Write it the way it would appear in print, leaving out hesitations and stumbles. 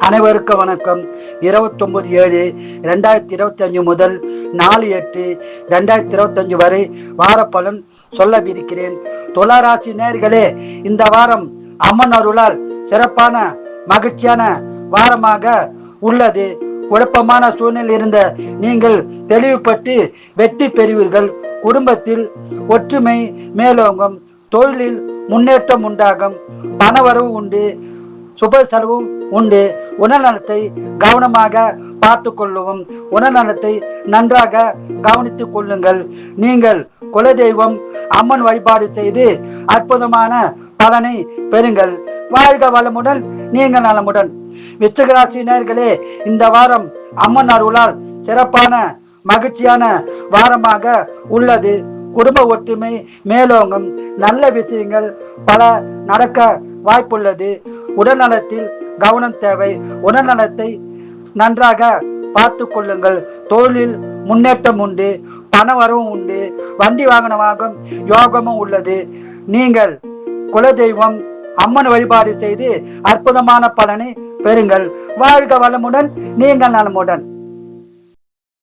அனைவருக்கும் வணக்கம். 29/7/2025 முதல் 4/8/2025 வரை வார பலன் சொல்லவிருக்கிறேன். துளாராசி நேயர்களே, இந்த வாரம் அம்மன் அருளால் சிறப்பான மகிழ்ச்சியான வாரமாக உள்ளது. குழப்பமான சூழ்நிலை இருந்த நீங்கள் தெளிவுபட்டு வெற்றி பெறுவீர்கள். குடும்பத்தில் ஒற்றுமை மேலோங்கும். தொழிலில் முன்னேற்றம் உண்டாகும். பணவரவு உண்டு. சுப செலவும் உண்டு. உடல்நலத்தை கவனமாக பார்த்து கொள்ளவும். உடல்நலத்தை நன்றாக கவனித்துக் கொள்ளுங்கள். நீங்கள் குலதெய்வம் அம்மன் வழிபாடு செய்து அற்புதமான பலனை பெறுங்கள். வாழ்க வளமுடன், நீங்கள் நலமுடன். விருச்சிக நேயர்களே, இந்த வாரம் அம்மன் அருளால் சிறப்பான மகிழ்ச்சியான வாரமாக உள்ளது. குடும்ப ஒற்றுமை மேலோங்கும். நல்ல விஷயங்கள் பல நடக்க வாய்ப்புள்ளது. உடல்நலத்தில் கவனம் தேவை. உடல்நலத்தை நன்றாக பார்த்து கொள்ளுங்கள். தொழிலில் முன்னேற்றம் உண்டு. பண வரவும் உண்டு. வண்டி வாகனமாகும் யோகமும் உள்ளது. நீங்கள் குலதெய்வம் அம்மன் வழிபாடு செய்து அற்புதமான பலனை பெறுங்கள். வாழ்க வளமுடன், நீங்கள் நலமுடன்.